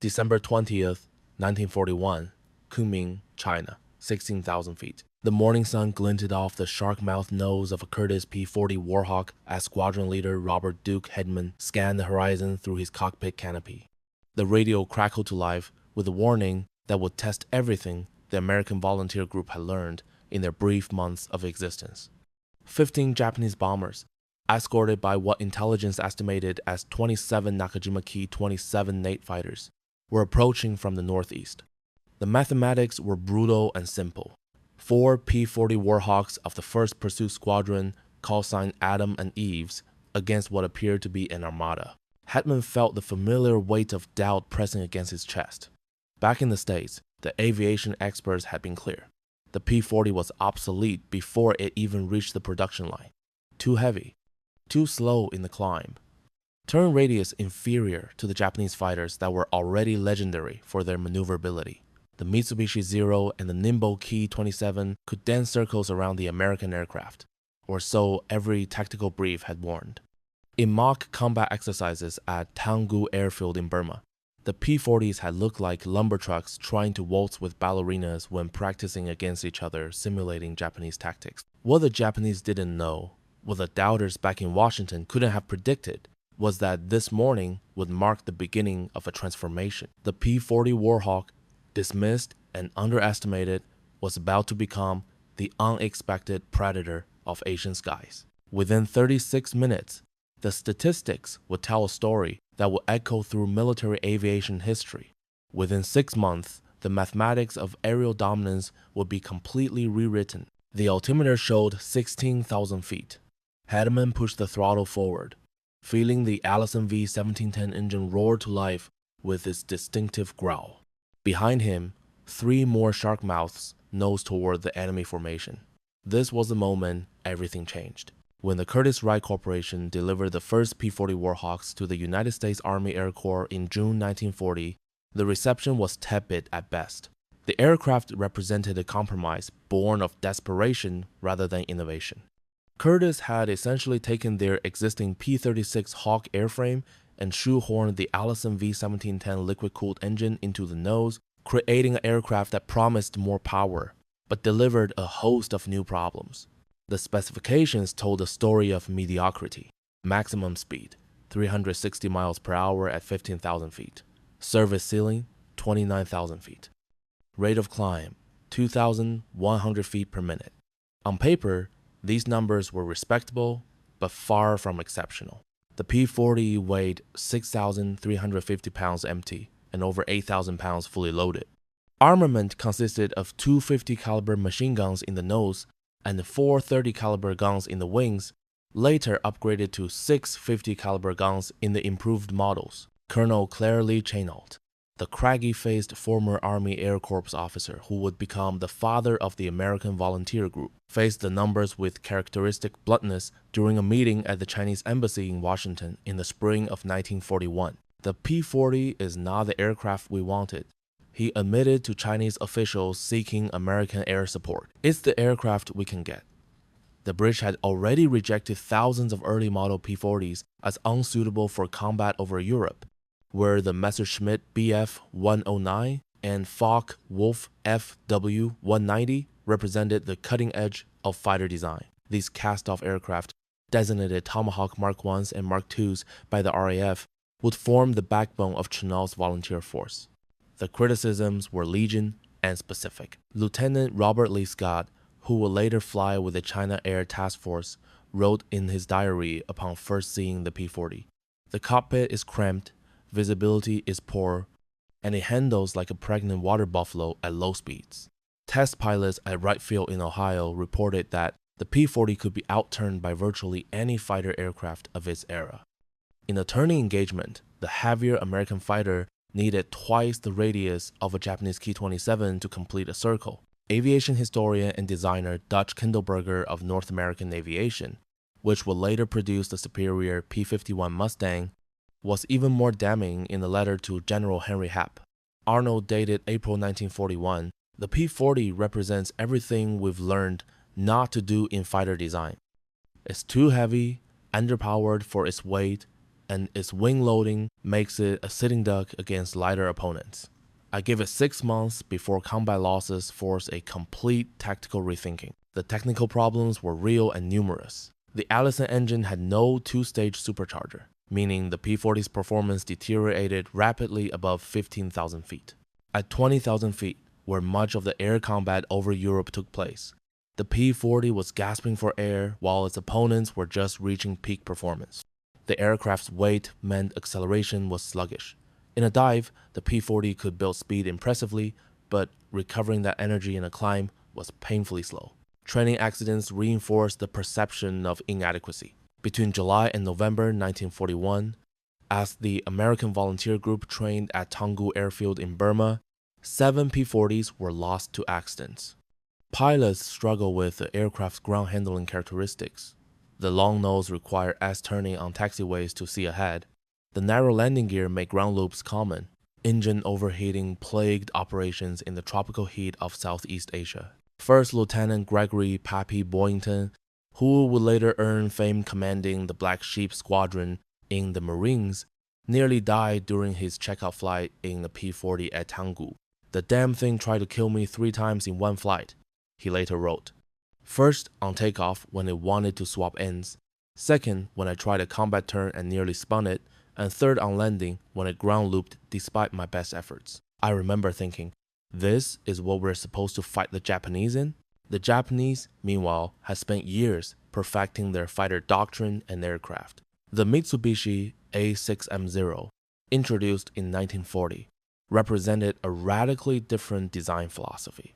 December 20th, 1941, Kunming, China, 16,000 feet. The morning sun glinted off the shark-mouthed nose of a Curtiss P-40 Warhawk as squadron leader Robert Duke Hedman scanned the horizon through his cockpit canopy. The radio crackled to life with a warning that would test everything the American volunteer group had learned in their brief months of existence. 15 Japanese bombers, escorted by what intelligence estimated as 27 Nakajima-Ki 27 Nate fighters, were approaching from the northeast. The mathematics were brutal and simple. 4 P-40 Warhawks of the 1st Pursuit Squadron, callsign Adam and Eves, against what appeared to be an armada. Hedman felt the familiar weight of doubt pressing against his chest. Back in the States, the aviation experts had been clear. The P-40 was obsolete before it even reached the production line. Too heavy, too slow in the climb. Turn radius inferior to the Japanese fighters that were already legendary for their maneuverability. The Mitsubishi Zero and the nimble Ki-27 could dance circles around the American aircraft, or so every tactical brief had warned. In mock combat exercises at Taungoo Airfield in Burma, the P-40s had looked like lumber trucks trying to waltz with ballerinas when practicing against each other simulating Japanese tactics. What the Japanese didn't know, what the doubters back in Washington couldn't have predicted, was that this morning would mark the beginning of a transformation. The P-40 Warhawk, dismissed and underestimated, was about to become the unexpected predator of Asian skies. Within 36 minutes, the statistics would tell a story that would echo through military aviation history. Within 6 months, the mathematics of aerial dominance would be completely rewritten. The altimeter showed 16,000 feet. Hedman pushed the throttle forward, feeling the Allison V1710 engine roar to life with its distinctive growl. Behind him, 3 more shark mouths nosed toward the enemy formation. This was the moment everything changed. When the Curtiss-Wright Corporation delivered the first P-40 Warhawks to the United States Army Air Corps in June 1940, the reception was tepid at best. The aircraft represented a compromise born of desperation rather than innovation. Curtiss had essentially taken their existing P-36 Hawk airframe and shoehorned the Allison V1710 liquid-cooled engine into the nose, creating an aircraft that promised more power, but delivered a host of new problems. The specifications told a story of mediocrity. Maximum speed, 360 miles per hour at 15,000 feet. Service ceiling, 29,000 feet. Rate of climb, 2,100 feet per minute. On paper, these numbers were respectable, but far from exceptional. The P-40 weighed 6,350 pounds empty and over 8,000 pounds fully loaded. Armament consisted of 2 50 caliber machine guns in the nose and 4 30 caliber guns in the wings, later upgraded to 6 50 caliber guns in the improved models. Colonel Claire Chennault, the craggy-faced former Army Air Corps officer who would become the father of the American Volunteer Group, faced the numbers with characteristic bluntness during a meeting at the Chinese Embassy in Washington in the spring of 1941. The P-40 is not the aircraft we wanted, he admitted to Chinese officials seeking American air support. It's the aircraft we can get. The British had already rejected thousands of early model P-40s as unsuitable for combat over Europe, where the Messerschmitt Bf-109 and Focke-Wulf FW-190 represented the cutting edge of fighter design. These cast-off aircraft, designated Tomahawk Mark 1s and Mark 2s by the RAF, would form the backbone of Chennault's volunteer force. The criticisms were legion and specific. Lieutenant Robert Lee Scott, who would later fly with the China Air Task Force, wrote in his diary upon first seeing the P-40, "The cockpit is cramped, visibility is poor, and it handles like a pregnant water buffalo at low speeds." Test pilots at Wright Field in Ohio reported that the P-40 could be outturned by virtually any fighter aircraft of its era. In a turning engagement, the heavier American fighter needed twice the radius of a Japanese Ki-27 to complete a circle. Aviation historian and designer Dutch Kindleberger of North American Aviation, which would later produce the superior P-51 Mustang, was even more damning in a letter to General Henry Hap. Arnold dated April 1941, "The P-40 represents everything we've learned not to do in fighter design. It's too heavy, underpowered for its weight, and its wing loading makes it a sitting duck against lighter opponents. I give it 6 months before combat losses forced a complete tactical rethinking. The technical problems were real and numerous. The Allison engine had no two-stage supercharger, meaning the P-40's performance deteriorated rapidly above 15,000 feet. At 20,000 feet, where much of the air combat over Europe took place, the P-40 was gasping for air while its opponents were just reaching peak performance. The aircraft's weight meant acceleration was sluggish. In a dive, the P-40 could build speed impressively, but recovering that energy in a climb was painfully slow. Training accidents reinforced the perception of inadequacy. Between July and November 1941, as the American volunteer group trained at Taungoo Airfield in Burma, 7 P-40s were lost to accidents. Pilots struggle with the aircraft's ground handling characteristics. The long nose required S-turning on taxiways to see ahead. The narrow landing gear made ground loops common. Engine overheating plagued operations in the tropical heat of Southeast Asia. First Lieutenant Gregory "Pappy" Boynton, who would later earn fame commanding the Black Sheep Squadron in the Marines, nearly died during his checkout flight in the P-40 at Taungoo. "The damn thing tried to kill me 3 times in one flight," he later wrote. First, on takeoff when it wanted to swap ends. Second, when I tried a combat turn and nearly spun it. And third, on landing when it ground looped despite my best efforts. I remember thinking, this is what we're supposed to fight the Japanese in? The Japanese, meanwhile, had spent years perfecting their fighter doctrine and aircraft. The Mitsubishi A6M0, introduced in 1940, represented a radically different design philosophy,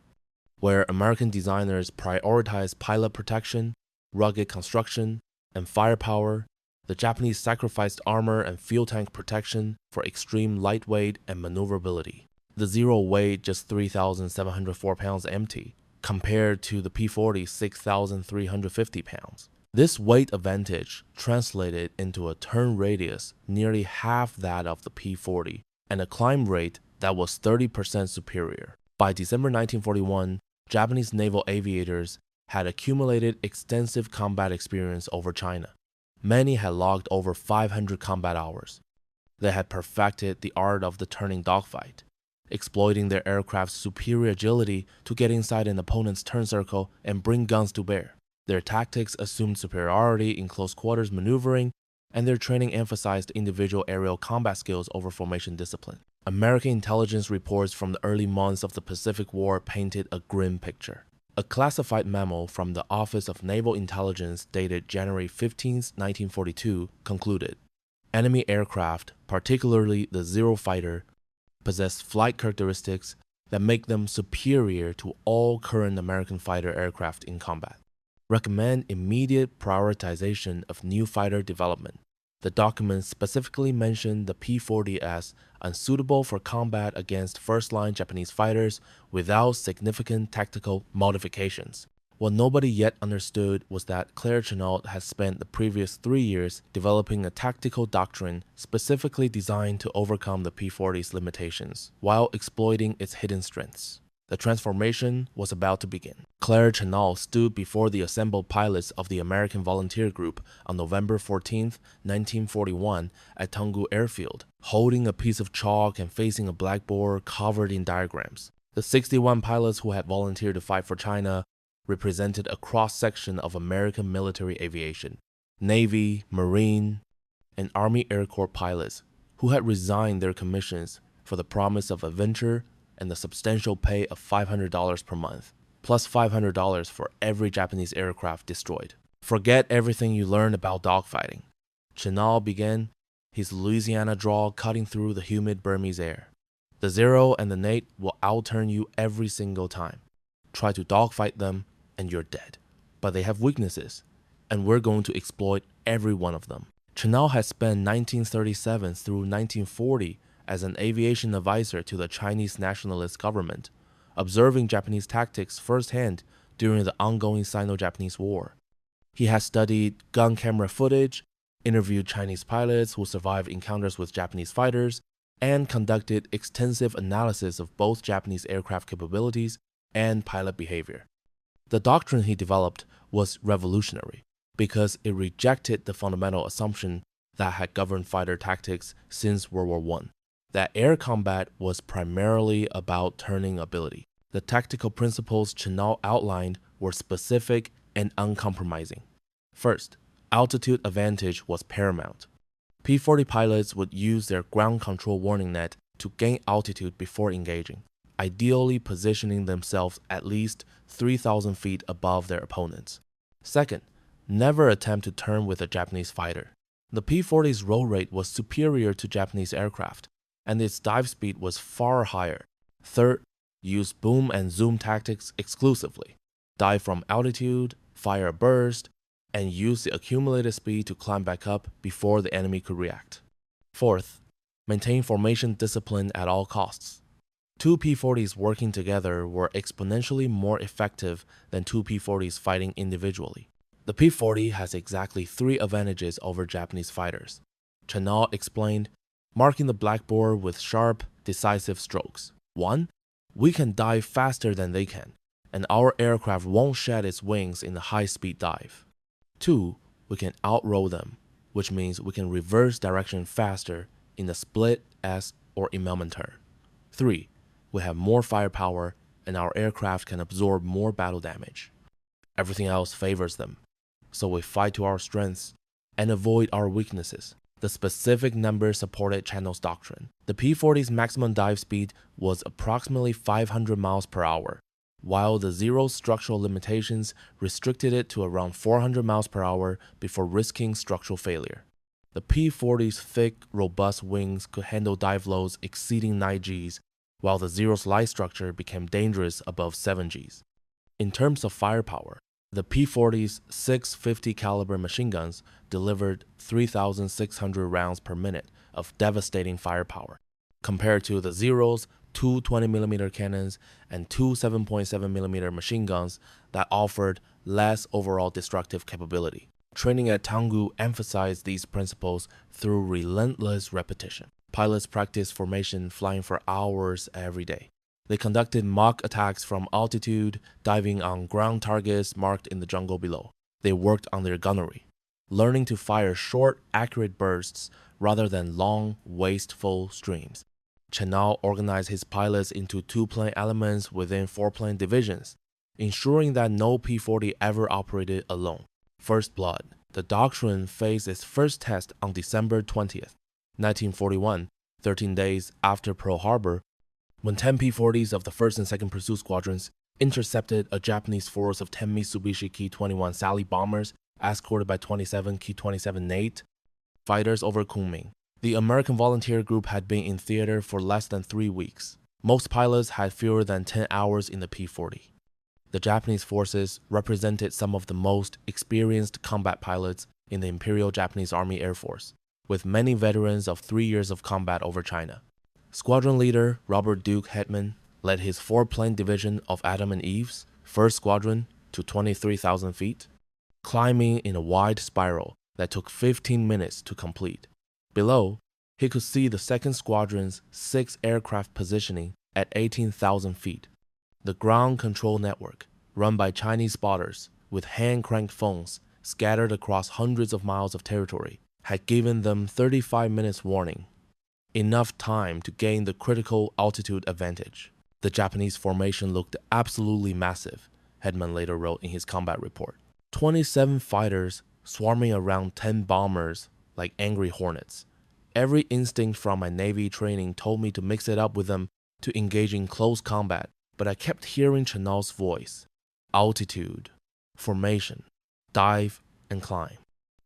where American designers prioritized pilot protection, rugged construction, and firepower. The Japanese sacrificed armor and fuel tank protection for extreme lightweight and maneuverability. The Zero weighed just 3,704 pounds empty, compared to the P-40's 6,350 pounds. This weight advantage translated into a turn radius nearly half that of the P-40 and a climb rate that was 30% superior. By December 1941, Japanese naval aviators had accumulated extensive combat experience over China. Many had logged over 500 combat hours. They had perfected the art of the turning dogfight, exploiting their aircraft's superior agility to get inside an opponent's turn circle and bring guns to bear. Their tactics assumed superiority in close quarters maneuvering, and their training emphasized individual aerial combat skills over formation discipline. American intelligence reports from the early months of the Pacific War painted a grim picture. A classified memo from the Office of Naval Intelligence dated January 15, 1942, concluded, enemy aircraft, particularly the Zero fighter, possess flight characteristics that make them superior to all current American fighter aircraft in combat. Recommend immediate prioritization of new fighter development. The document specifically mentioned the P-40 as unsuitable for combat against first-line Japanese fighters without significant tactical modifications. What nobody yet understood was that Claire Chennault had spent the previous 3 years developing a tactical doctrine specifically designed to overcome the P-40's limitations, while exploiting its hidden strengths. The transformation was about to begin. Claire Chennault stood before the assembled pilots of the American Volunteer Group on November 14, 1941 at Taungoo Airfield, holding a piece of chalk and facing a blackboard covered in diagrams. The 61 pilots who had volunteered to fight for China represented a cross-section of American military aviation, Navy, Marine, and Army Air Corps pilots who had resigned their commissions for the promise of adventure and the substantial pay of $500 per month, plus $500 for every Japanese aircraft destroyed. Forget everything you learned about dogfighting. Chennault began, his Louisiana drawl cutting through the humid Burmese air. The Zero and the Nate will outturn you every single time. Try to dogfight them and you're dead. But they have weaknesses, and we're going to exploit every one of them. Chennault had spent 1937 through 1940 as an aviation advisor to the Chinese nationalist government, observing Japanese tactics firsthand during the ongoing Sino-Japanese War. He has studied gun camera footage, interviewed Chinese pilots who survived encounters with Japanese fighters, and conducted extensive analysis of both Japanese aircraft capabilities and pilot behavior. The doctrine he developed was revolutionary because it rejected the fundamental assumption that had governed fighter tactics since World War I. That air combat was primarily about turning ability. The tactical principles Chennault outlined were specific and uncompromising. First, altitude advantage was paramount. P-40 pilots would use their ground control warning net to gain altitude before engaging, ideally positioning themselves at least 3,000 feet above their opponents. Second, never attempt to turn with a Japanese fighter. The P-40's roll rate was superior to Japanese aircraft, and its dive speed was far higher. Third, use boom and zoom tactics exclusively. Dive from altitude, fire a burst, and use the accumulated speed to climb back up before the enemy could react. Fourth, maintain formation discipline at all costs. Two P-40s working together were exponentially more effective than two P-40s fighting individually. The P-40 has exactly 3 advantages over Japanese fighters. Chennault explained, marking the blackboard with sharp, decisive strokes. 1. We can dive faster than they can, and our aircraft won't shed its wings in a high-speed dive. 2. We can outroll them, which means we can reverse direction faster in the split, S, or immediate turn. 3. We have more firepower, and our aircraft can absorb more battle damage. Everything else favors them, so we fight to our strengths and avoid our weaknesses. The specific number supported Chennault's doctrine. The P-40's maximum dive speed was approximately 500 miles per hour, while the zero structural limitations restricted it to around 400 miles per hour before risking structural failure. The P-40's thick, robust wings could handle dive loads exceeding 9 Gs, while the Zero's light structure became dangerous above 7 Gs. In terms of firepower, the P-40's 650 caliber machine guns delivered 3,600 rounds per minute of devastating firepower, compared to the Zero's 2 20mm cannons and 2 7.7mm machine guns that offered less overall destructive capability. Training at Tanggu emphasized these principles through relentless repetition. Pilots practiced formation flying for hours every day. They conducted mock attacks from altitude, diving on ground targets marked in the jungle below. They worked on their gunnery, learning to fire short, accurate bursts rather than long, wasteful streams. Chennault organized his pilots into 2-plane elements within 4-plane divisions, ensuring that no P-40 ever operated alone. First blood. The doctrine faced its first test on December 20th, 1941, 13 days after Pearl Harbor, when 10 P-40s of the 1st and 2nd Pursuit Squadrons intercepted a Japanese force of 10 Mitsubishi Ki-21 Sally bombers escorted by 27 Ki-27 Nate fighters over Kunming. The American volunteer group had been in theater for less than 3 weeks. Most pilots had fewer than 10 hours in the P-40. The Japanese forces represented some of the most experienced combat pilots in the Imperial Japanese Army Air Force, with many veterans of 3 years of combat over China. Squadron leader Robert Duke Hetman led his 4-plane division of Adam and Eve's 1st Squadron to 23,000 feet, climbing in a wide spiral that took 15 minutes to complete. Below, he could see the 2nd Squadron's 6 aircraft positioning at 18,000 feet. The ground control network, run by Chinese spotters with hand-cranked phones scattered across hundreds of miles of territory, had given them 35 minutes warning, enough time to gain the critical altitude advantage. The Japanese formation looked absolutely massive, Hetman later wrote in his combat report. 27 fighters swarming around 10 bombers like angry hornets. Every instinct from my Navy training told me to mix it up with them to engage in close combat, but I kept hearing Chennault's voice. Altitude, formation, dive, and climb.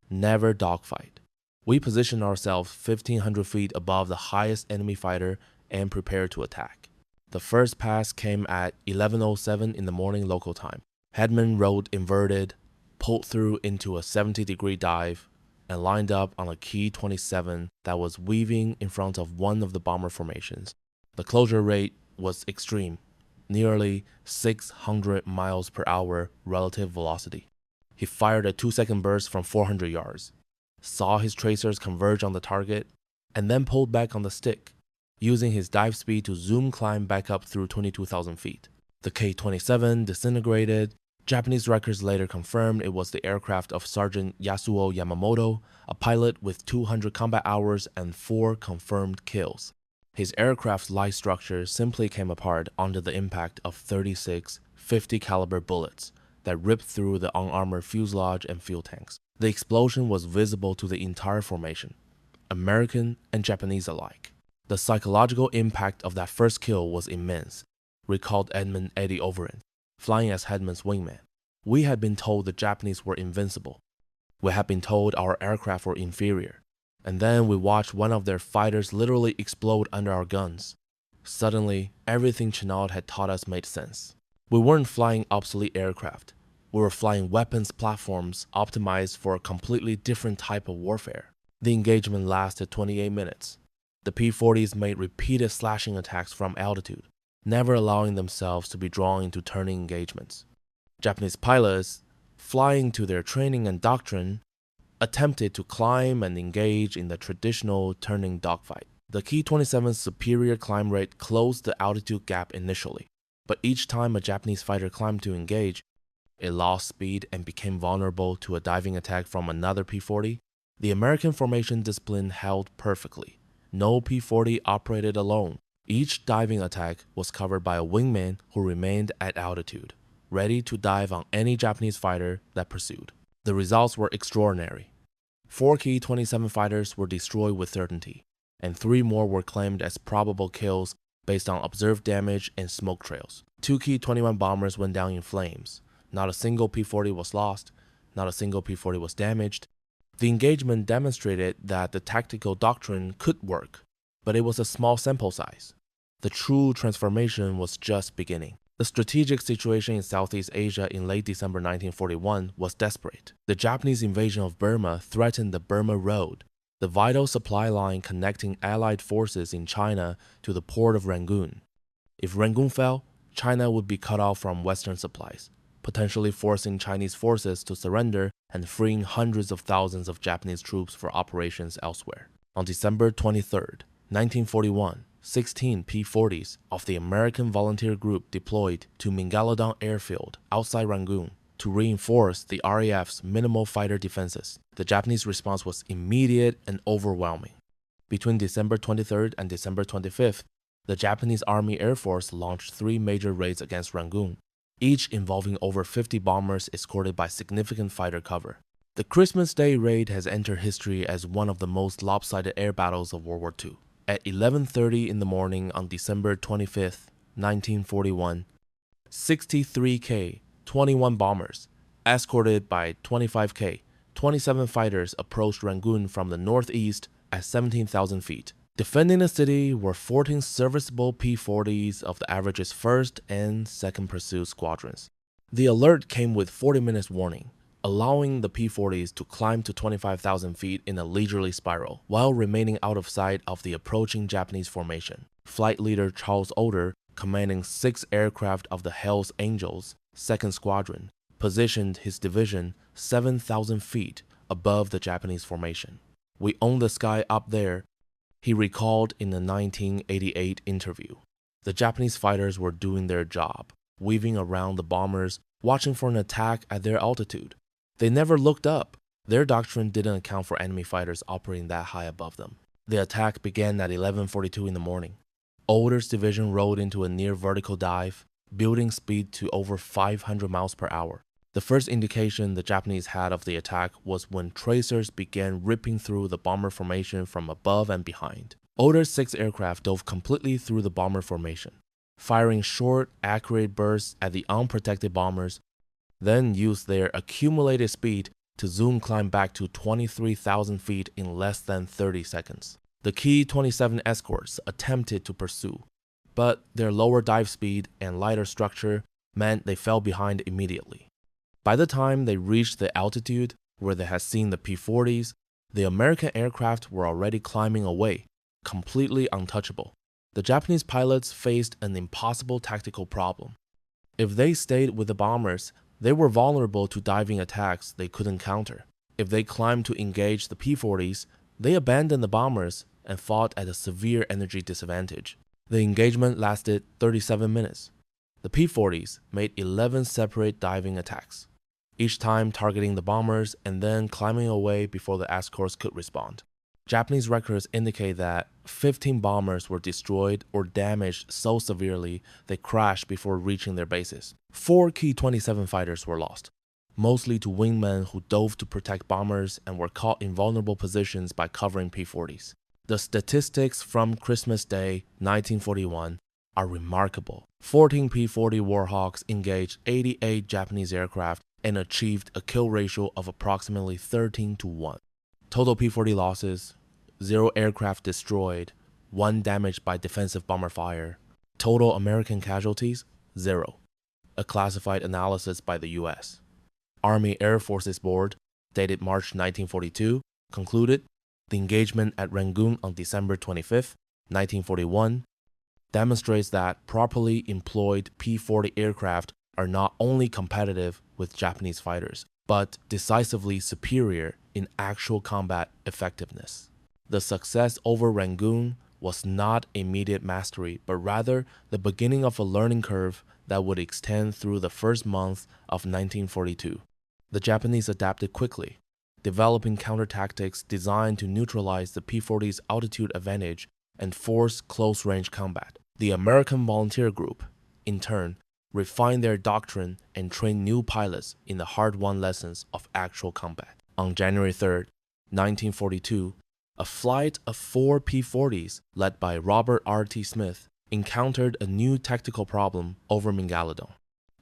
Never dogfight. We positioned ourselves 1,500 feet above the highest enemy fighter and prepared to attack. The first pass came at 11:07 in the morning local time. Hetman rode inverted, pulled through into a 70-degree dive, and lined up on a Ki-27 that was weaving in front of one of the bomber formations. The closure rate was extreme, nearly 600 miles per hour relative velocity. He fired a 2-second burst from 400 yards, saw his tracers converge on the target, and then pulled back on the stick, using his dive speed to zoom climb back up through 22,000 feet. The K-27 disintegrated, Japanese records later confirmed it was the aircraft of Sergeant Yasuo Yamamoto, a pilot with 200 combat hours and 4 confirmed kills. His aircraft's light structure simply came apart under the impact of 36 .50 caliber bullets that ripped through the unarmored fuselage and fuel tanks. The explosion was visible to the entire formation, American and Japanese alike. The psychological impact of that first kill was immense, recalled Edmund Eddie Overend, flying as Hedman's wingman. We had been told the Japanese were invincible. We had been told our aircraft were inferior. And then we watched one of their fighters literally explode under our guns. Suddenly, everything Chennault had taught us made sense. We weren't flying obsolete aircraft. We were flying weapons platforms optimized for a completely different type of warfare. The engagement lasted 28 minutes. The P-40s made repeated slashing attacks from altitude, never allowing themselves to be drawn into turning engagements. Japanese pilots, flying to their training and doctrine, attempted to climb and engage in the traditional turning dogfight. The Ki-27's superior climb rate closed the altitude gap initially, but each time a Japanese fighter climbed to engage, it lost speed and became vulnerable to a diving attack from another P-40. The American formation discipline held perfectly. No P-40 operated alone. Each diving attack was covered by a wingman who remained at altitude, ready to dive on any Japanese fighter that pursued. The results were extraordinary. 4 Ki-27 fighters were destroyed with certainty, and 3 more were claimed as probable kills based on observed damage and smoke trails. 2 Ki-21 bombers went down in flames. Not a single P-40 was lost. Not a single P-40 was damaged. The engagement demonstrated that the tactical doctrine could work, but it was a small sample size. The true transformation was just beginning. The strategic situation in Southeast Asia in late December 1941 was desperate. The Japanese invasion of Burma threatened the Burma Road, the vital supply line connecting Allied forces in China to the port of Rangoon. If Rangoon fell, China would be cut off from Western supplies, potentially forcing Chinese forces to surrender and freeing hundreds of thousands of Japanese troops for operations elsewhere. On December 23, 1941, 16 P-40s of the American Volunteer Group deployed to Mingaladon Airfield outside Rangoon to reinforce the RAF's minimal fighter defenses. The Japanese response was immediate and overwhelming. Between December 23rd and December 25th, the Japanese Army Air Force launched 3 major raids against Rangoon, each involving over 50 bombers escorted by significant fighter cover. The Christmas Day raid has entered history as one of the most lopsided air battles of World War II. At 11:30 in the morning on December 25, 1941, 63K, 21 bombers, escorted by 25K, 27 fighters approached Rangoon from the northeast at 17,000 feet. Defending the city were 14 serviceable P-40s of the average's 1st and 2nd Pursuit Squadrons. The alert came with 40 minutes warning, allowing the P-40s to climb to 25,000 feet in a leisurely spiral, while remaining out of sight of the approaching Japanese formation. Flight leader Charles Oder, commanding 6 aircraft of the Hells Angels, 2nd Squadron, positioned his division 7,000 feet above the Japanese formation. "We own the sky up there," he recalled in a 1988 interview. The Japanese fighters were doing their job, weaving around the bombers, watching for an attack at their altitude. They never looked up. Their doctrine didn't account for enemy fighters operating that high above them. The attack began at 11:42 in the morning. Older's division rode into a near vertical dive, building speed to over 500 miles per hour. The first indication the Japanese had of the attack was when tracers began ripping through the bomber formation from above and behind. Older's 6 aircraft dove completely through the bomber formation, firing short, accurate bursts at the unprotected bombers, then used their accumulated speed to zoom climb back to 23,000 feet in less than 30 seconds. The Ki-27 escorts attempted to pursue, but their lower dive speed and lighter structure meant they fell behind immediately. By the time they reached the altitude where they had seen the P-40s, the American aircraft were already climbing away, completely untouchable. The Japanese pilots faced an impossible tactical problem. If they stayed with the bombers, they were vulnerable to diving attacks they couldn't counter. If they climbed to engage the P-40s, they abandoned the bombers and fought at a severe energy disadvantage. The engagement lasted 37 minutes. The P-40s made 11 separate diving attacks, each time targeting the bombers and then climbing away before the escorts could respond. Japanese records indicate that 15 bombers were destroyed or damaged so severely they crashed before reaching their bases. 4 key 27 fighters were lost, mostly to wingmen who dove to protect bombers and were caught in vulnerable positions by covering P-40s. The statistics from Christmas Day 1941 are remarkable. 14 P-40 Warhawks engaged 88 Japanese aircraft and achieved a kill ratio of approximately 13-1. Total P-40 losses: 0 aircraft destroyed, 1 damaged by defensive bomber fire. Total American casualties: 0. A classified analysis by the U.S. Army Air Forces Board, dated March 1942, concluded the engagement at Rangoon on December 25, 1941, demonstrates that properly employed P-40 aircraft are not only competitive with Japanese fighters, but decisively superior in actual combat effectiveness. The success over Rangoon was not immediate mastery, but rather the beginning of a learning curve that would extend through the first month of 1942. The Japanese adapted quickly, developing counter-tactics designed to neutralize the P-40's altitude advantage and force close-range combat. The American Volunteer Group, in turn, refined their doctrine and trained new pilots in the hard-won lessons of actual combat. On January 3, 1942, a flight of 4 P-40s led by Robert R.T. Smith encountered a new tactical problem over Mingaladon.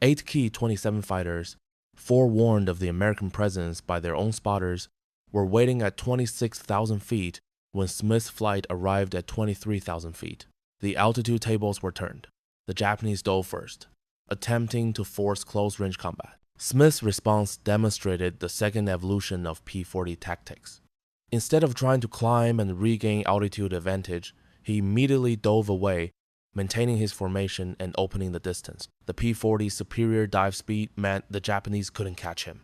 8 key 27 fighters, forewarned of the American presence by their own spotters, were waiting at 26,000 feet when Smith's flight arrived at 23,000 feet. The altitude tables were turned. The Japanese dove first, attempting to force close-range combat. Smith's response demonstrated the second evolution of P-40 tactics. Instead of trying to climb and regain altitude advantage, he immediately dove away, maintaining his formation and opening the distance. The P-40's superior dive speed meant the Japanese couldn't catch him.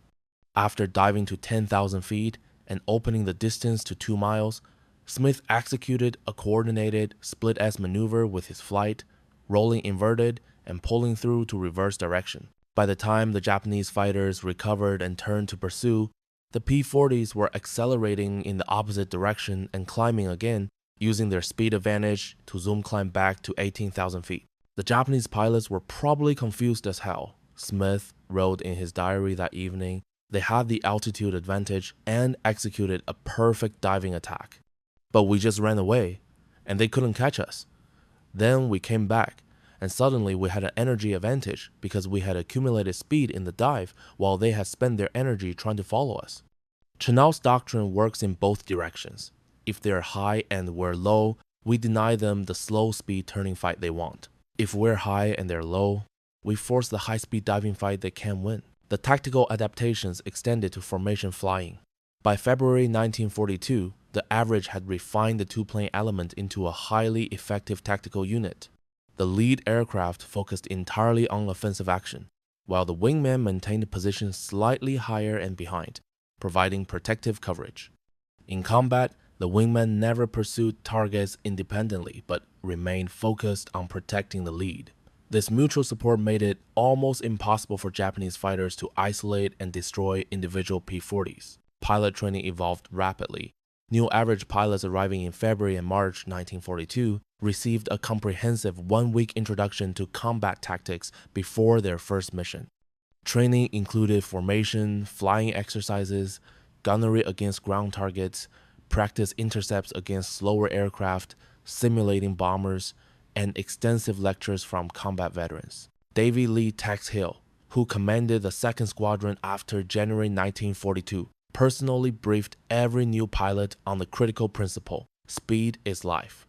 After diving to 10,000 feet and opening the distance to 2 miles, Smith executed a coordinated split-S maneuver with his flight, rolling inverted and pulling through to reverse direction. By the time the Japanese fighters recovered and turned to pursue, the P-40s were accelerating in the opposite direction and climbing again, using their speed advantage to zoom climb back to 18,000 feet. The Japanese pilots were probably confused as hell. Smith wrote in his diary that evening, they had the altitude advantage and executed a perfect diving attack. But we just ran away, and they couldn't catch us. Then we came back, and suddenly we had an energy advantage because we had accumulated speed in the dive while they had spent their energy trying to follow us. Chennault's doctrine works in both directions. If they're high and we're low, we deny them the slow speed turning fight they want. If we're high and they're low, we force the high-speed diving fight they can't win. The tactical adaptations extended to formation flying. By February 1942, the average had refined the two-plane element into a highly effective tactical unit. The lead aircraft focused entirely on offensive action, while the wingmen maintained positions slightly higher and behind, providing protective coverage. In combat, the wingmen never pursued targets independently, but remained focused on protecting the lead. This mutual support made it almost impossible for Japanese fighters to isolate and destroy individual P-40s. Pilot training evolved rapidly. New average pilots arriving in February and March 1942 received a comprehensive 1-week introduction to combat tactics before their first mission. Training included formation, flying exercises, gunnery against ground targets, practice intercepts against slower aircraft, simulating bombers, and extensive lectures from combat veterans. Davy Lee Tex Hill, who commanded the 2nd Squadron after January 1942, personally briefed every new pilot on the critical principle: speed is life,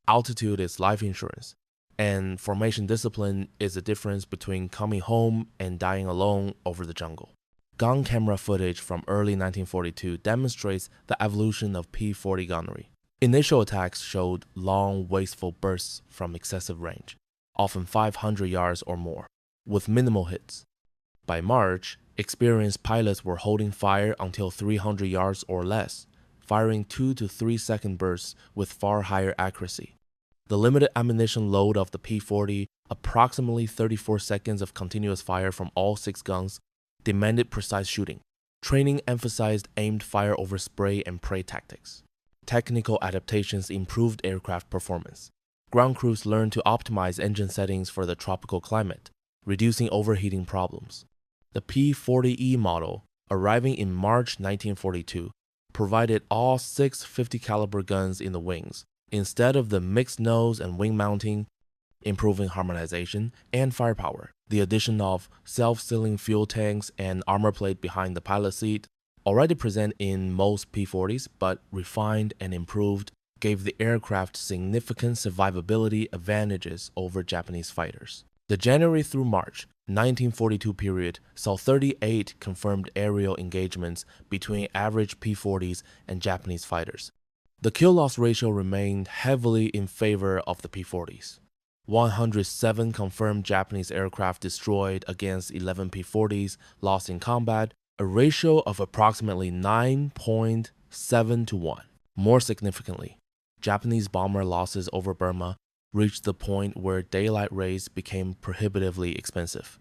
altitude is life insurance, and formation discipline is the difference between coming home and dying alone over the jungle. Gun camera footage from early 1942 demonstrates the evolution of P-40 gunnery. Initial attacks showed long, wasteful bursts from excessive range, often 500 yards or more, with minimal hits. By March, experienced pilots were holding fire until 300 yards or less, firing 2 to 3 second bursts with far higher accuracy. The limited ammunition load of the P-40, approximately 34 seconds of continuous fire from all 6 guns, demanded precise shooting. Training emphasized aimed fire over spray and pray tactics. Technical adaptations improved aircraft performance. Ground crews learned to optimize engine settings for the tropical climate, reducing overheating problems. The P-40E model, arriving in March 1942, provided all 6 50 caliber guns in the wings, instead of the mixed nose and wing mounting, improving harmonization and firepower. The addition of self-sealing fuel tanks and armor plate behind the pilot seat, already present in most P-40s but refined and improved, gave the aircraft significant survivability advantages over Japanese fighters. The January through March 1942 period saw 38 confirmed aerial engagements between average P-40s and Japanese fighters. The kill-loss ratio remained heavily in favor of the P-40s. 107 confirmed Japanese aircraft destroyed against 11 P-40s lost in combat, a ratio of approximately 9.7 to 1. More significantly, Japanese bomber losses over Burma reached the point where daylight raids became prohibitively expensive.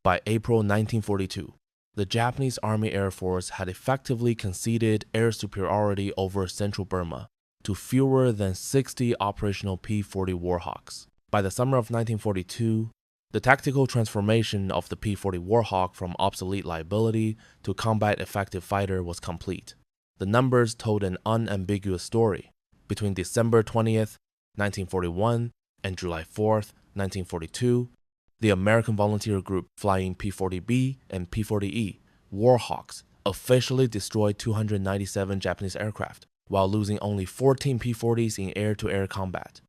By April 1942, the Japanese Army Air Force had effectively conceded air superiority over central Burma to fewer than 60 operational P-40 Warhawks. By the summer of 1942, the tactical transformation of the P-40 Warhawk from obsolete liability to combat-effective fighter was complete. The numbers told an unambiguous story. Between December 20th, 1941 and July 4th, 1942, the American volunteer group flying P-40B and P-40E Warhawks officially destroyed 297 Japanese aircraft, while losing only 14 P-40s in air-to-air combat.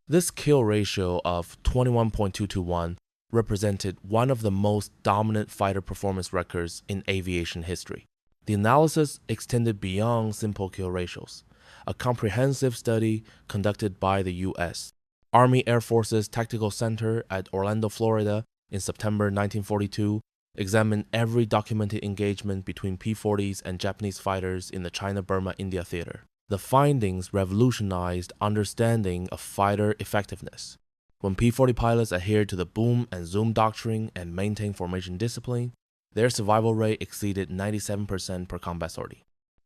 This kill ratio of 21.2 to 1 represented one of the most dominant fighter performance records in aviation history. The analysis extended beyond simple kill ratios. A comprehensive study conducted by the U.S. Army Air Force's Tactical Center at Orlando, Florida, in September 1942, examined every documented engagement between P-40s and Japanese fighters in the China-Burma-India theater. The findings revolutionized understanding of fighter effectiveness. When P-40 pilots adhered to the boom and zoom doctrine and maintained formation discipline, their survival rate exceeded 97% per combat sortie.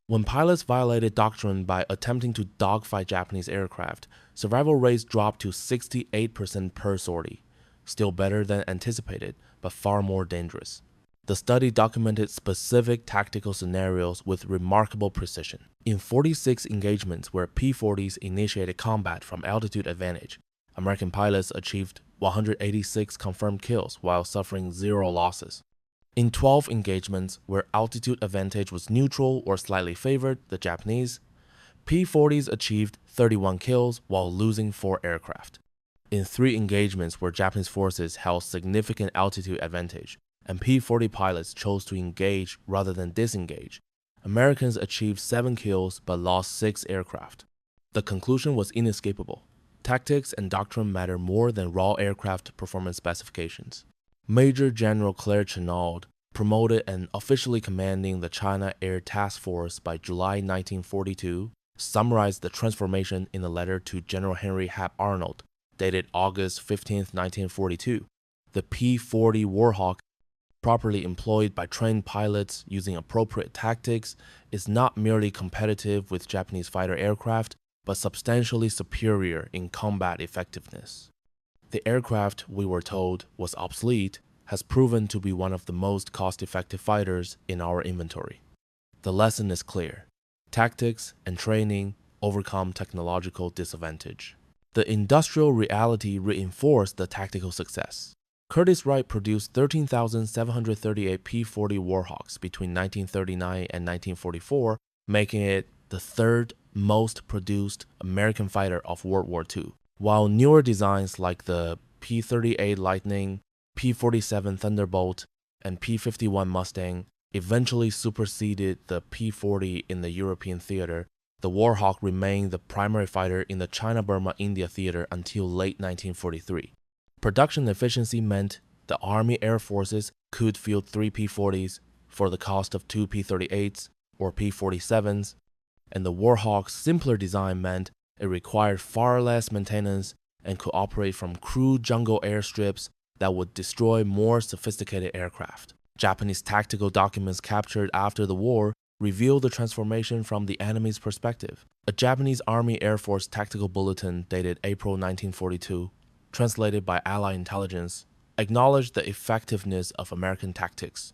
When pilots violated doctrine by attempting to dogfight Japanese aircraft, survival rates dropped to 68% per sortie, still better than anticipated, but far more dangerous. The study documented specific tactical scenarios with remarkable precision. In 46 engagements where P-40s initiated combat from altitude advantage, American pilots achieved 186 confirmed kills while suffering 0 losses. In 12 engagements where altitude advantage was neutral or slightly favored the Japanese, P-40s achieved 31 kills while losing 4 aircraft. In 3 engagements where Japanese forces held significant altitude advantage, and P-40 pilots chose to engage rather than disengage, Americans achieved 7 kills but lost 6 aircraft. The conclusion was inescapable. Tactics and doctrine matter more than raw aircraft performance specifications. Major General Claire Chennault, promoted and officially commanding the China Air Task Force by July 1942, summarized the transformation in a letter to General Henry Hap Arnold, dated August 15, 1942. The P-40 Warhawk, properly employed by trained pilots using appropriate tactics, is not merely competitive with Japanese fighter aircraft, but substantially superior in combat effectiveness. The aircraft, we were told, was obsolete, has proven to be one of the most cost-effective fighters in our inventory. The lesson is clear. Tactics and training overcome technological disadvantage. The industrial reality reinforced the tactical success. Curtiss-Wright produced 13,738 P-40 Warhawks between 1939 and 1944, making it the 3rd most produced American fighter of World War II. While newer designs like the P-38 Lightning, P-47 Thunderbolt, and P-51 Mustang eventually superseded the P-40 in the European theater, the Warhawk remained the primary fighter in the China-Burma-India theater until late 1943. Production efficiency meant the Army Air Forces could field 3 P-40s for the cost of 2 P-38s or P-47s, and the Warhawk's simpler design meant it required far less maintenance and could operate from crude jungle airstrips that would destroy more sophisticated aircraft. Japanese tactical documents captured after the war reveal the transformation from the enemy's perspective. A Japanese Army Air Force tactical bulletin dated April 1942, translated by Allied intelligence, acknowledged the effectiveness of American tactics.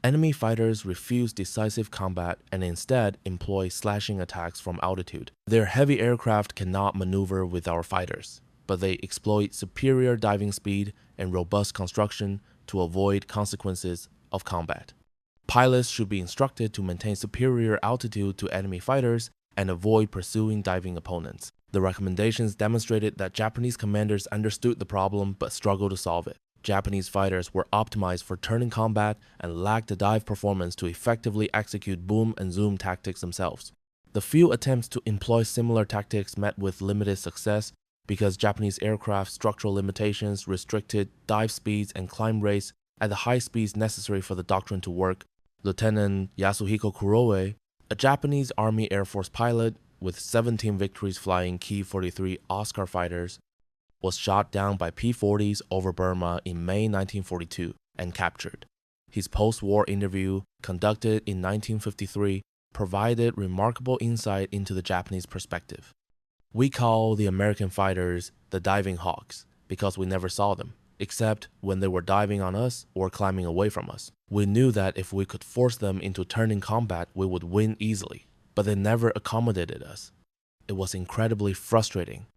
Enemy fighters refuse decisive combat and instead employ slashing attacks from altitude. Their heavy aircraft cannot maneuver with our fighters, but they exploit superior diving speed and robust construction to avoid consequences of combat. Pilots should be instructed to maintain superior altitude to enemy fighters and avoid pursuing diving opponents. The recommendations demonstrated that Japanese commanders understood the problem but struggled to solve it. Japanese fighters were optimized for turning combat and lacked the dive performance to effectively execute boom and zoom tactics themselves. The few attempts to employ similar tactics met with limited success because Japanese aircraft structural limitations restricted dive speeds and climb rates at the high speeds necessary for the doctrine to work. Lieutenant Yasuhiko Kuroe, a Japanese Army Air Force pilot with 17 victories flying Ki-43 Oscar fighters, was shot down by P-40s over Burma in May 1942 and captured. His post-war interview, conducted in 1953, provided remarkable insight into the Japanese perspective. We call the American fighters the diving hawks because we never saw them, except when they were diving on us or climbing away from us. We knew that if we could force them into turning combat, we would win easily, but they never accommodated us. It was incredibly frustrating.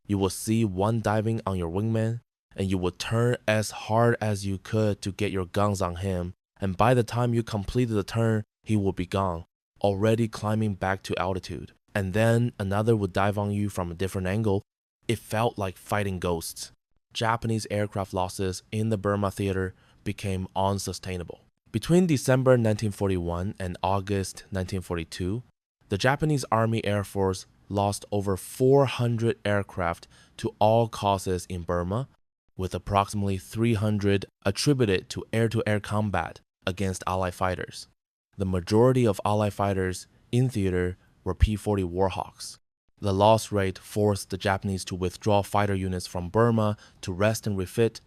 You would see one diving on your wingman, and you would turn as hard as you could to get your guns on him, and by the time you completed the turn, he would be gone, already climbing back to altitude. And then another would dive on you from a different angle. It felt like fighting ghosts. Japanese aircraft losses in the Burma theater became unsustainable. Between December 1941 and August 1942, the Japanese Army Air Force lost over 400 aircraft to all causes in Burma, with approximately 300 attributed to air-to-air combat against Allied fighters. The majority of Allied fighters in theater were P-40 Warhawks. The loss rate forced the Japanese to withdraw fighter units from Burma to rest and refit,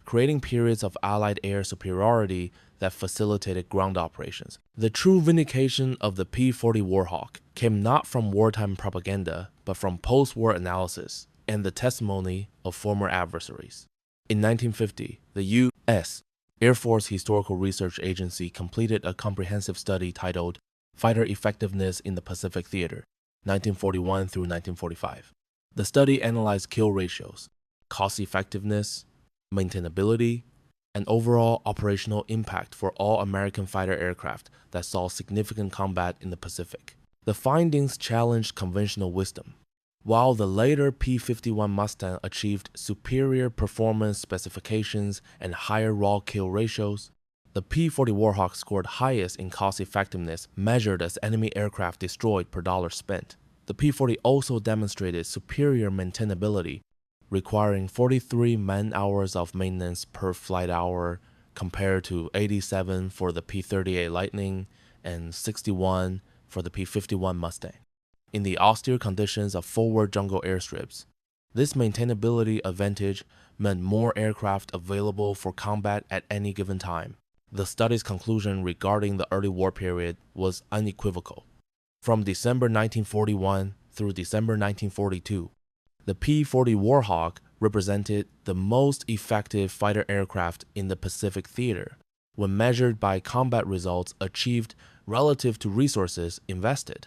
creating periods of Allied air superiority that facilitated ground operations. The true vindication of the P-40 Warhawk came not from wartime propaganda, but from post-war analysis and the testimony of former adversaries. In 1950, the U.S. Air Force Historical Research Agency completed a comprehensive study titled Fighter Effectiveness in the Pacific Theater, 1941 through 1945. The study analyzed kill ratios, cost effectiveness, maintainability, and overall operational impact for all American fighter aircraft that saw significant combat in the Pacific. The findings challenged conventional wisdom. While the later P-51 Mustang achieved superior performance specifications and higher raw kill ratios, the P-40 Warhawk scored highest in cost effectiveness measured as enemy aircraft destroyed per dollar spent. The P-40 also demonstrated superior maintainability, requiring 43 man-hours of maintenance per flight hour compared to 87 for the P-38 Lightning and 61 for the P-51 Mustang. In the austere conditions of forward jungle airstrips, this maintainability advantage meant more aircraft available for combat at any given time. The study's conclusion regarding the early war period was unequivocal. From December 1941 through December 1942, the P-40 Warhawk represented the most effective fighter aircraft in the Pacific theater when measured by combat results achieved relative to resources invested.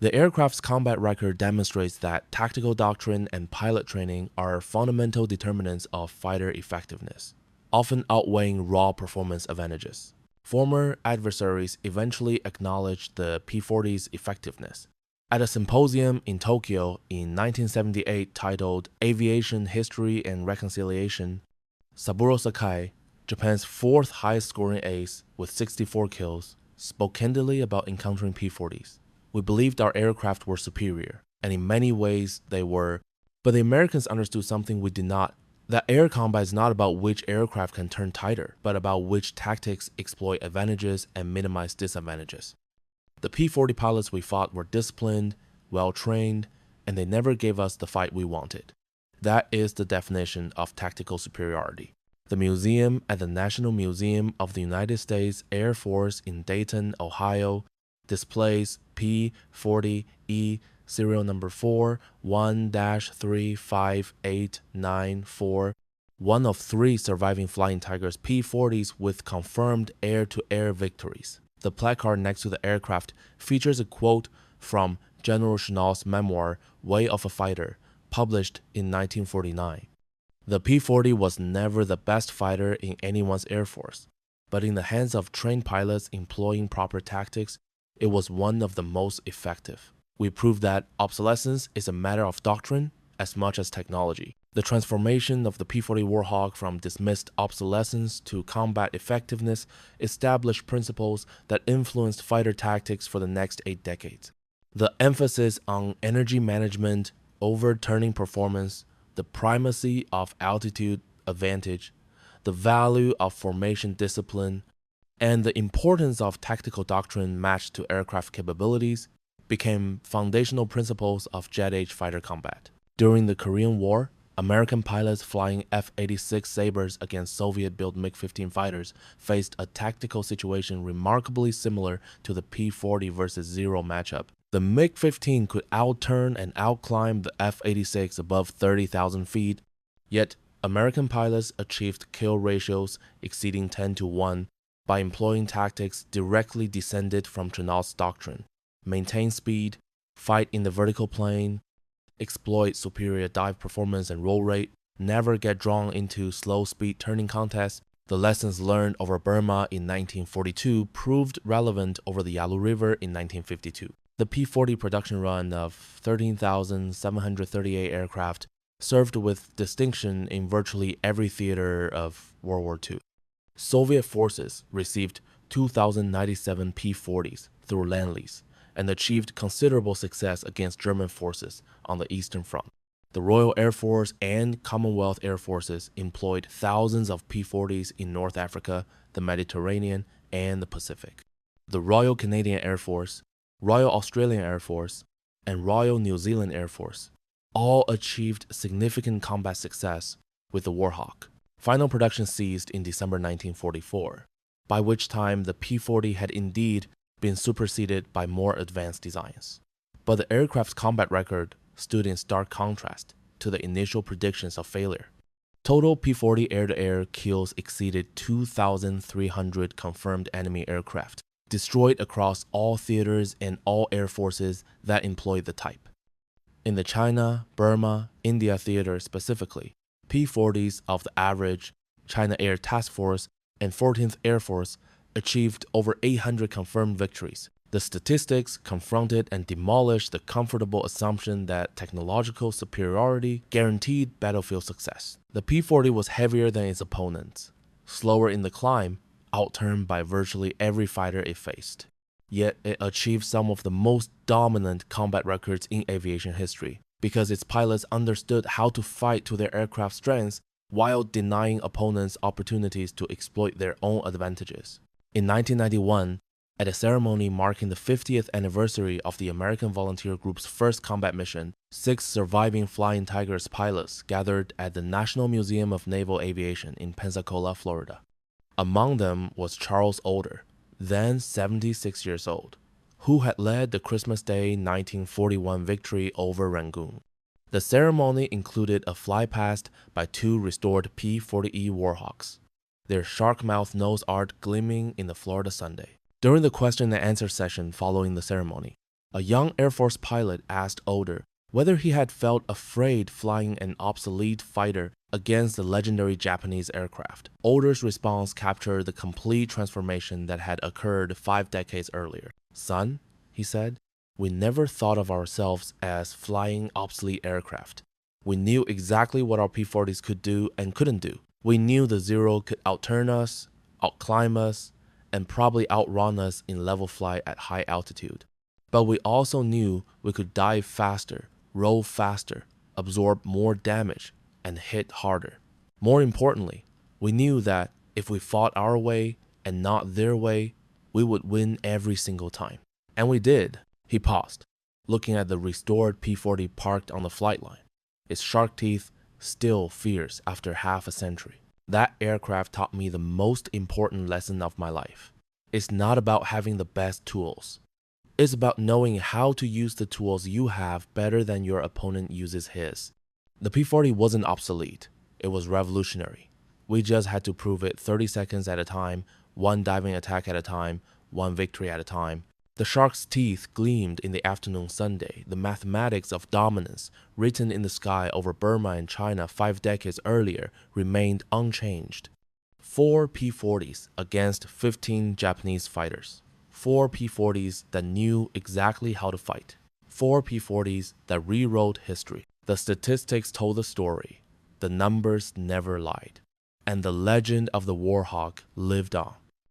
The aircraft's combat record demonstrates that tactical doctrine and pilot training are fundamental determinants of fighter effectiveness, often outweighing raw performance advantages. Former adversaries eventually acknowledged the P-40's effectiveness. At a symposium in Tokyo in 1978 titled Aviation, History and Reconciliation, Saburo Sakai, Japan's fourth highest scoring ace with 64 kills, spoke candidly about encountering P-40s. We believed our aircraft were superior, and in many ways they were, but the Americans understood something we did not. That air combat is not about which aircraft can turn tighter, but about which tactics exploit advantages and minimize disadvantages. The P-40 pilots we fought were disciplined, well-trained, and they never gave us the fight we wanted. That is the definition of tactical superiority. The museum at the National Museum of the United States Air Force in Dayton, Ohio, displays P-40E serial number 41-35894, one of 3 surviving Flying Tigers P-40s with confirmed air-to-air victories. The placard next to the aircraft features a quote from General Chennault's memoir, Way of a Fighter, published in 1949. The P-40 was never the best fighter in anyone's Air Force, but in the hands of trained pilots employing proper tactics, it was one of the most effective. We proved that obsolescence is a matter of doctrine as much as technology. The transformation of the P-40 Warhawk from dismissed obsolescence to combat effectiveness established principles that influenced fighter tactics for the next 8 decades. The emphasis on energy management, overturning performance, the primacy of altitude advantage, the value of formation discipline, and the importance of tactical doctrine matched to aircraft capabilities became foundational principles of jet-age fighter combat. During the Korean War, American pilots flying F-86 Sabres against Soviet-built MiG-15 fighters faced a tactical situation remarkably similar to the P-40 versus 0 matchup. The MiG-15 could outturn and outclimb the F-86 above 30,000 feet, yet American pilots achieved kill ratios exceeding 10-to-1 by employing tactics directly descended from Chennault's doctrine: maintain speed, fight in the vertical plane, exploit superior dive performance and roll rate, never get drawn into slow-speed turning contests. The lessons learned over Burma in 1942 proved relevant over the Yalu River in 1952. The P-40 production run of 13,738 aircraft served with distinction in virtually every theater of World War II. Soviet forces received 2,097 P-40s through Lend-Lease and achieved considerable success against German forces on the Eastern Front. The Royal Air Force and Commonwealth Air Forces employed thousands of P-40s in North Africa, the Mediterranean, and the Pacific. The Royal Canadian Air Force, Royal Australian Air Force, and Royal New Zealand Air Force all achieved significant combat success with the Warhawk. Final production ceased in December 1944, by which time the P-40 had indeed been superseded by more advanced designs. But the aircraft's combat record stood in stark contrast to the initial predictions of failure. Total P-40 air-to-air kills exceeded 2,300 confirmed enemy aircraft, destroyed across all theaters and all air forces that employed the type. In the China-Burma-India theater specifically, P-40s of the average China Air Task Force and 14th Air Force achieved over 800 confirmed victories. The statistics confronted and demolished the comfortable assumption that technological superiority guaranteed battlefield success. The P-40 was heavier than its opponents, slower in the climb, outturned by virtually every fighter it faced. Yet it achieved some of the most dominant combat records in aviation history because its pilots understood how to fight to their aircraft's strengths while denying opponents opportunities to exploit their own advantages. In 1991, at a ceremony marking the 50th anniversary of the American Volunteer Group's first combat mission, 6 surviving Flying Tigers pilots gathered at the National Museum of Naval Aviation in Pensacola, Florida. Among them was Charles Older, then 76 years old, who had led the Christmas Day 1941 victory over Rangoon. The ceremony included a flypast by 2 restored P-40 Warhawks, their shark-mouth nose art gleaming in the Florida Sunday. During the question and answer session following the ceremony, a young Air Force pilot asked Older whether he had felt afraid flying an obsolete fighter against the legendary Japanese aircraft. Older's response captured the complete transformation that had occurred 5 decades earlier. "Son," he said, "we never thought of ourselves as flying obsolete aircraft. We knew exactly what our P-40s could do and couldn't do. We knew the Zero could outturn us, outclimb us, and probably outrun us in level flight at high altitude. But we also knew we could dive faster, roll faster, absorb more damage, and hit harder. More importantly, we knew that if we fought our way and not their way, we would win every single time. And we did." He paused, looking at the restored P-40 parked on the flight line, its shark teeth still fierce after half a century. That aircraft taught me the most important lesson of my life. It's not about having the best tools. It's about knowing how to use the tools you have better than your opponent uses his. The P-40 wasn't obsolete. It was revolutionary. We just had to prove it 30 seconds at a time, one diving attack at a time, one victory at a time. The shark's teeth gleamed in the afternoon Sunday. The mathematics of dominance, written in the sky over Burma and China 5 decades earlier, remained unchanged. 4 P-40s against 15 Japanese fighters. 4 P-40s that knew exactly how to fight. 4 P-40s that rewrote history. The statistics told the story. The numbers never lied. And the legend of the Warhawk lived on.